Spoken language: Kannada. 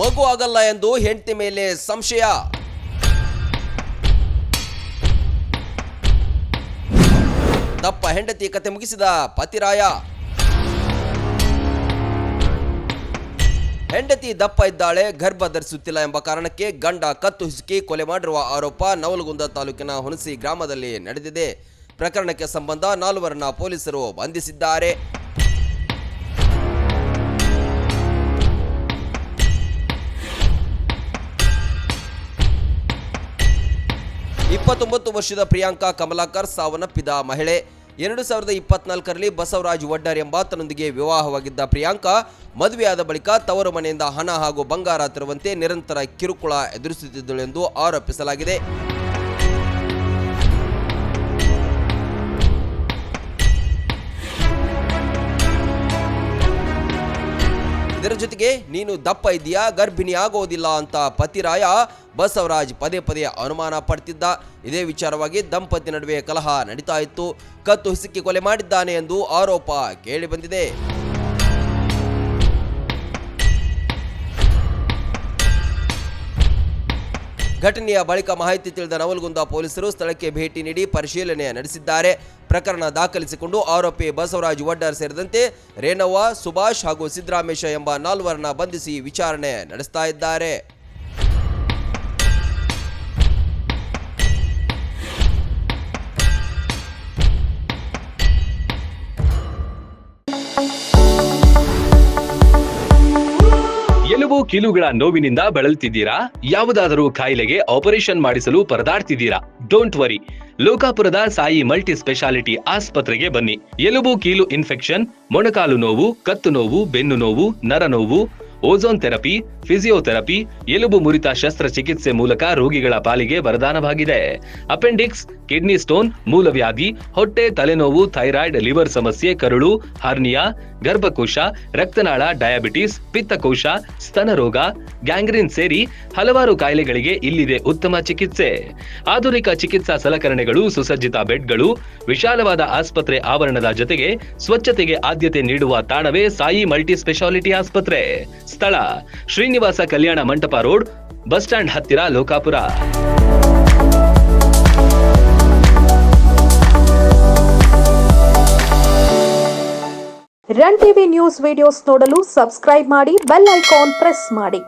ಮಗು ಆಗಲ್ಲ ಎಂದು ಹೆಂಡತಿ ಮೇಲೆ ಸಂಶಯ. ದಪ್ಪ ಹೆಂಡತಿ ಕತೆ ಮುಗಿಸಿದ ಪತಿರಾಯ. ಹೆಂಡತಿ ದಪ್ಪ ಇದ್ದಾಳೆ, ಗರ್ಭ ಧರಿಸುತ್ತಿಲ್ಲ ಎಂಬ ಕಾರಣಕ್ಕೆ ಗಂಡ ಕತ್ತು ಹಿಸುಕಿ ಕೊಲೆ ಮಾಡಿರುವ ಆರೋಪ ನವಲಗುಂದ ತಾಲೂಕಿನ ಹುಣಸಿ ಗ್ರಾಮದಲ್ಲಿ ನಡೆದಿದೆ. ಪ್ರಕರಣಕ್ಕೆ ಸಂಬಂಧ 4 ಪೊಲೀಸರು ಬಂಧಿಸಿದ್ದಾರೆ. ವರ್ಷದ ಪ್ರಿಯಾಂಕಾ ಕಮಲಾಕರ್ ಸಾವನ್ನಪ್ಪಿದ ಮಹಿಳೆ. 2024ರಲ್ಲಿ ಬಸವರಾಜ್ ವಡ್ಡರ್ ಎಂಬಾತನೊಂದಿಗೆ ವಿವಾಹವಾಗಿದ್ದ ಪ್ರಿಯಾಂಕಾ ಮದುವೆಯಾದ ಬಳಿಕ ತವರು ಮನೆಯಿಂದ ಹಣ ಹಾಗೂ ಬಂಗಾರ ತರುವಂತೆ ನಿರಂತರ ಕಿರುಕುಳ ಎದುರಿಸುತ್ತಿದ್ದಳು ಎಂದು ಆರೋಪಿಸಲಾಗಿದೆ. ಇದರ ಜೊತೆಗೆ ನೀನು ದಪ್ಪ ಇದೆಯಾ, ಗರ್ಭಿಣಿ ಆಗೋದಿಲ್ಲ ಅಂತ ಪತಿರಾಯ ಬಸವರಾಜ್ ಪದೇ ಅನುಮಾನ ಪಡ್ತಿದ್ದ. ಇದೇ ವಿಚಾರವಾಗಿ ದಂಪತಿ ನಡುವೆ ಕಲಹ ನಡೀತಾ ಇತ್ತು. ಕತ್ತು ಹಿಸುಕಿ ಕೊಲೆ ಮಾಡಿದ್ದಾನೆ ಎಂದು ಆರೋಪ ಕೇಳಿ ಬಂದಿದೆ. ಘಟನೆಯ ಬಳಿಕ ಮಾಹಿತಿ ತಿಳಿದ ನವಲಗುಂದ ಪೊಲೀಸರು ಸ್ಥಳಕ್ಕೆ ಭೇಟಿ ನೀಡಿ ಪರಿಶೀಲನೆ ನಡೆಸಿದ್ದಾರೆ. ಪ್ರಕರಣ ದಾಖಲಿಸಿಕೊಂಡು ಆರೋಪಿ ಬಸವರಾಜ್ ವಡ್ಡರ್ ಸೇರಿದಂತೆ ರೇಣವ್ವ, ಸುಭಾಷ್ ಹಾಗೂ ಸಿದ್ದರಾಮೇಶ ಎಂಬ 4 ಬಂಧಿಸಿ ವಿಚಾರಣೆ ನಡೆಸ್ತಾ ಇದ್ದಾರೆ. ಎಲುಬು ಕೀಲುಗಳ ನೋವಿನಿಂದ ಬಳಲ್ತಿದ್ದೀರಾ? ಯಾವುದಾದರೂ ಕಾಯಿಲೆಗೆ ಆಪರೇಷನ್ ಮಾಡಿಸಲು ಪರದಾಡ್ತಿದ್ದೀರಾ? ಡೋಂಟ್ ವರಿ, ಲೋಕಾಪುರದ ಸಾಯಿ ಮಲ್ಟಿ ಸ್ಪೆಷಾಲಿಟಿ ಆಸ್ಪತ್ರೆಗೆ ಬನ್ನಿ. ಎಲುಬು ಕೀಲು ಇನ್ಫೆಕ್ಷನ್, ಮೊಣಕಾಲು ನೋವು, ಕತ್ತು ನೋವು, ಬೆನ್ನು ನೋವು, ನರನೋವು, ಓಝೋನ್ ಥೆರಪಿ, ಫಿಸಿಯೋಥೆರಪಿ, ಎಲುಬು ಮುರಿತ ಶಸ್ತ್ರಚಿಕಿತ್ಸೆ ಮೂಲಕ ರೋಗಿಗಳ ಪಾಲಿಗೆ ವರದಾನವಾಗಿದೆ. ಅಪೆಂಡಿಕ್ಸ್, ಕಿಡ್ನಿ ಸ್ಟೋನ್, ಮೂಲವ್ಯಾಧಿ, ಹೊಟ್ಟೆ, ತಲೆನೋವು, ಥೈರಾಯ್ಡ್, ಲಿವರ್ ಸಮಸ್ಯೆ, ಕರುಳು, ಹರ್ನಿಯಾ, ಗರ್ಭಕೋಶ, ರಕ್ತನಾಳ, ಡಯಾಬಿಟಿಸ್, ಪಿತ್ತಕೋಶ, ಸ್ತನ ರೋಗ, ಗ್ಯಾಂಗ್ರೀನ್ ಸೇರಿ ಹಲವಾರು ಕಾಯಿಲೆಗಳಿಗೆ ಇಲ್ಲಿದೆ ಉತ್ತಮ ಚಿಕಿತ್ಸೆ. ಆಧುನಿಕ ಚಿಕಿತ್ಸಾ ಸಲಕರಣೆಗಳು, ಸುಸಜ್ಜಿತ ಬೆಡ್ಗಳು, ವಿಶಾಲವಾದ ಆಸ್ಪತ್ರೆ ಆವರಣದ ಜೊತೆಗೆ ಸ್ವಚ್ಛತೆಗೆ ಆದ್ಯತೆ ನೀಡುವ ತಾಣವೇ ಸಾಯಿ ಮಲ್ಟಿ ಸ್ಪೆಷಾಲಿಟಿ ಆಸ್ಪತ್ರೆ. ಸ್ಥಳ Srinivasa Kalyana Mantapa road, bus stand ಹತ್ತಿರ, Lokapur. Run TV news videos ನೋಡಲು ಸಬ್ಸ್ಕ್ರೈಬ್ ಮಾಡಿ, ಬೆಲ್ ಐಕಾನ್ ಪ್ರೆಸ್ ಮಾಡಿ.